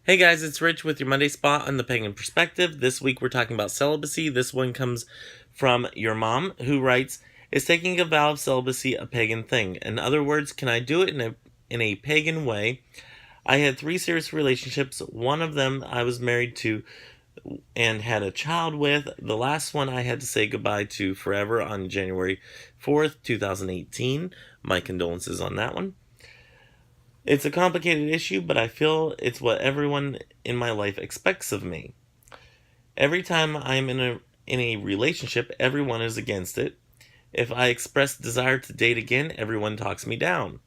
Hey guys, it's Rich with your Monday Spot on the Pagan Perspective. This week we're talking about celibacy. This one comes from your mom, who writes, "Is taking a vow of celibacy a pagan thing? In other words, can I do it in a pagan way? I had 3 serious relationships. One of them I was married to and had a child with. The last one I had to say goodbye to forever on January 4th, 2018. My condolences on that one. It's a complicated issue, but I feel it's what everyone in my life expects of me. Every time I'm in a relationship, everyone is against it. If I express desire to date again, everyone talks me down.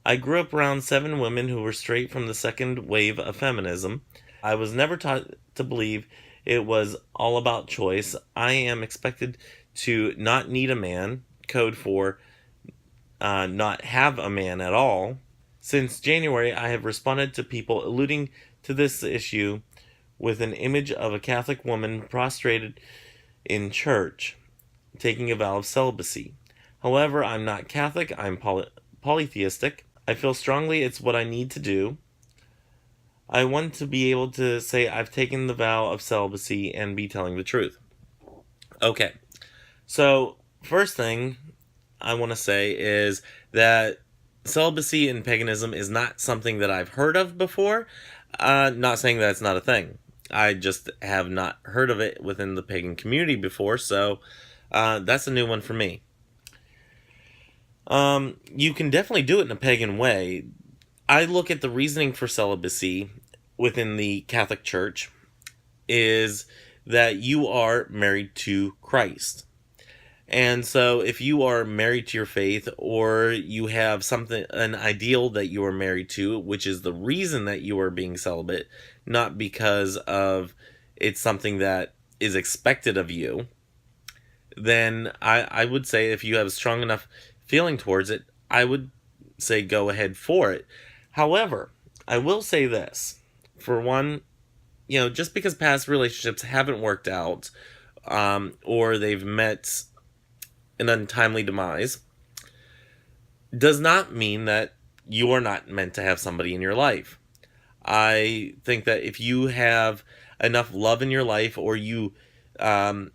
I grew up around 7 women who were straight from the second wave of feminism. I was never taught to believe it was all about choice. I am expected to not need a man, code for not have a man at all. Since January, I have responded to people alluding to this issue with an image of a Catholic woman prostrated in church, taking a vow of celibacy. However, I'm not Catholic, I'm polytheistic. I feel strongly it's what I need to do. I want to be able to say I've taken the vow of celibacy and be telling the truth." Okay, so first thing I want to say is that celibacy in paganism is not something that I've heard of before. Not saying that it's not a thing. I just have not heard of it within the pagan community before, so that's a new one for me. You can definitely do it in a pagan way. I look at the reasoning for celibacy within the Catholic Church is that you are married to Christ. And so if you are married to your faith, or you have an ideal that you are married to, which is the reason that you are being celibate, not because of it's something that is expected of you, then I would say if you have a strong enough feeling towards it, I would say go ahead for it. However, I will say this. For one, just because past relationships haven't worked out, or they've met an untimely demise, does not mean that you are not meant to have somebody in your life. I think that if you have enough love in your life, or you have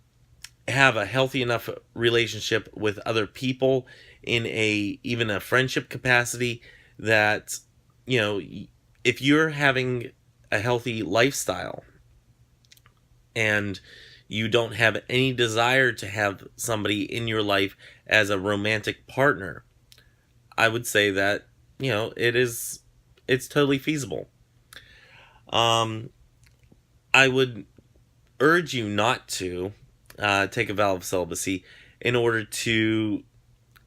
a healthy enough relationship with other people in even a friendship capacity, that if you're having a healthy lifestyle and you don't have any desire to have somebody in your life as a romantic partner, I would say that it's totally feasible. I would urge you not to take a vow of celibacy in order to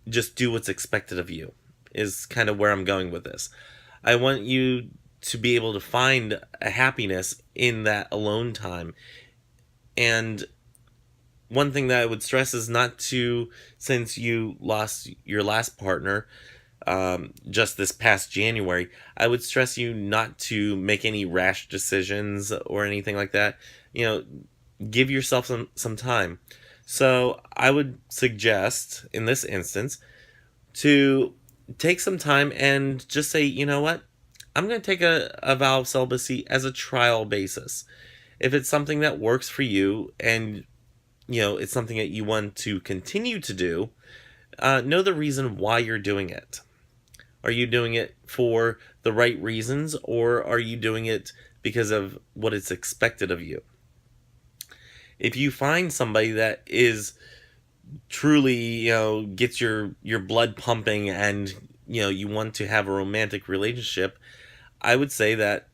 just do what's expected of you, is kind of where I'm going with this. I want you to be able to find a happiness in that alone time. And one thing that I would stress is not to, since you lost your last partner just this past January, I would stress you not to make any rash decisions or anything like that. Give yourself some time. So I would suggest, in this instance, to take some time and just say, you know what? I'm going to take a vow of celibacy as a trial basis. If it's something that works for you, and it's something that you want to continue to do, know the reason why you're doing it. Are you doing it for the right reasons, or are you doing it because of what is expected of you? If you find somebody that is truly, gets your blood pumping, and you want to have a romantic relationship, I would say that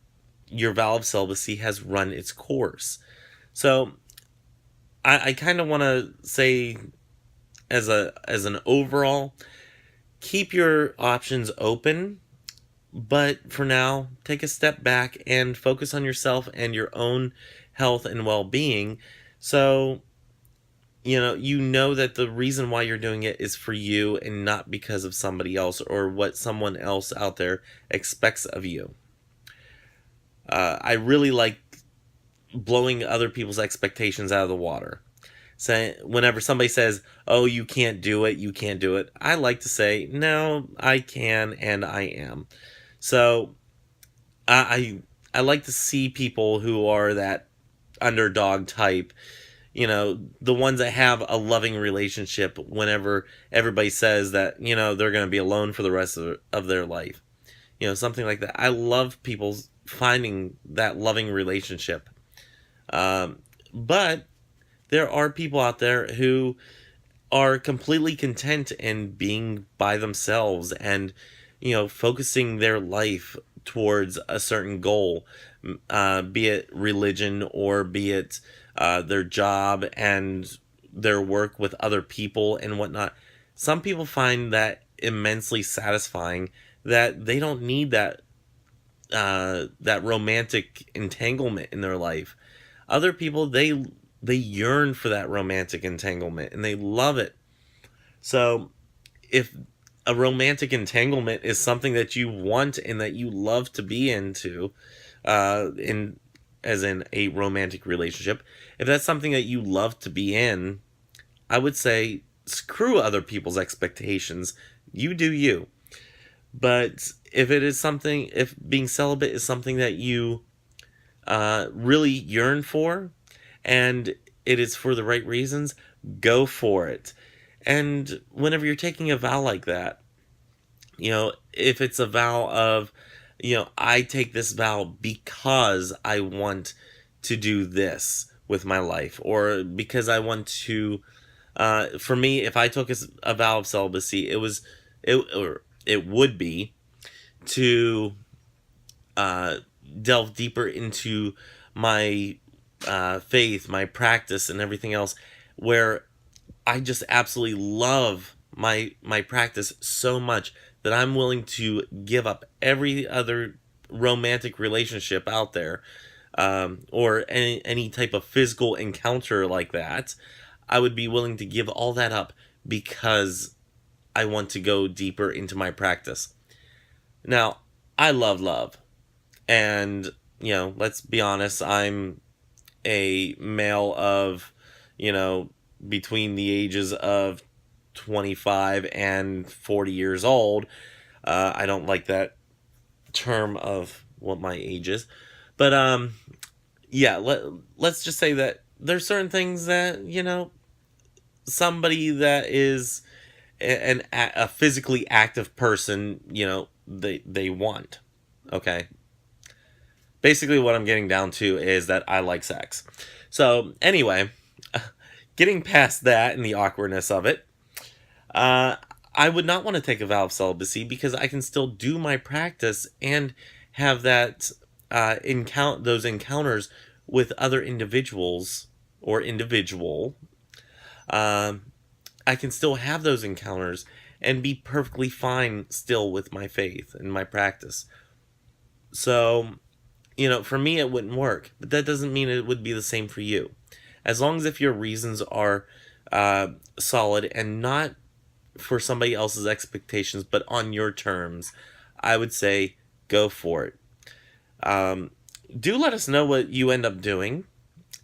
your vow of celibacy has run its course. So I kind of want to say, as an overall, keep your options open, but for now, take a step back and focus on yourself and your own health and well-being. So you know that the reason why you're doing it is for you, and not because of somebody else or what someone else out there expects of you. I really like blowing other people's expectations out of the water. So whenever somebody says, "Oh, you can't do it," I like to say, "No, I can, and I am." So I I like to see people who are that underdog type, the ones that have a loving relationship whenever everybody says that, they're going to be alone for the rest of their life. Something like that. I love people finding that loving relationship. But there are people out there who are completely content in being by themselves and, focusing their life towards a certain goal, be it religion or be it their job and their work with other people and whatnot. Some people find that immensely satisfying, that they don't need that romantic entanglement in their life. Other people, they yearn for that romantic entanglement and they love it. So if a romantic entanglement is something that you want and that you love to be into, as in a romantic relationship, if that's something that you love to be in, I would say screw other people's expectations. You do you. But if being celibate is something that you really yearn for, and it is for the right reasons, go for it. And whenever you're taking a vow like that, if it's a vow of, I take this vow because I want to do this with my life, or because I want to, for me, if I took a vow of celibacy, it would be to delve deeper into my faith, my practice, and everything else, where I just absolutely love my practice so much that I'm willing to give up every other romantic relationship out there, or any type of physical encounter like that. I would be willing to give all that up because I want to go deeper into my practice. Now, I love love. And, let's be honest, I'm a male of, between the ages of 25 and 40 years old. I don't like that term of what my age is. But, yeah, let's just say that there's certain things that, somebody that is a physically active person, they want. Okay? Basically, what I'm getting down to is that I like sex. So, anyway, getting past that and the awkwardness of it, I would not want to take a vow of celibacy because I can still do my practice and have that those encounters with other individuals or individual. I can still have those encounters and be perfectly fine still with my faith and my practice. So, for me it wouldn't work, but that doesn't mean it would be the same for you. As long as if your reasons are solid and not for somebody else's expectations, but on your terms, I would say go for it. Do let us know what you end up doing,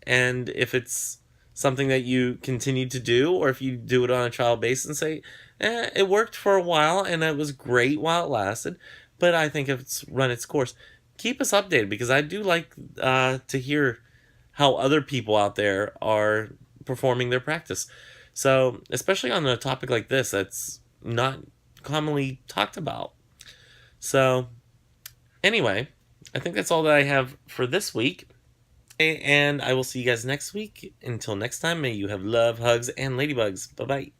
and if it's something that you continue to do, or if you do it on a trial basis and say, it worked for a while and it was great while it lasted, but I think it's run its course. Keep us updated, because I do like to hear how other people out there are performing their practice. So, especially on a topic like this that's not commonly talked about. So, anyway, I think that's all that I have for this week. And I will see you guys next week. Until next time, may you have love, hugs, and ladybugs. Bye-bye.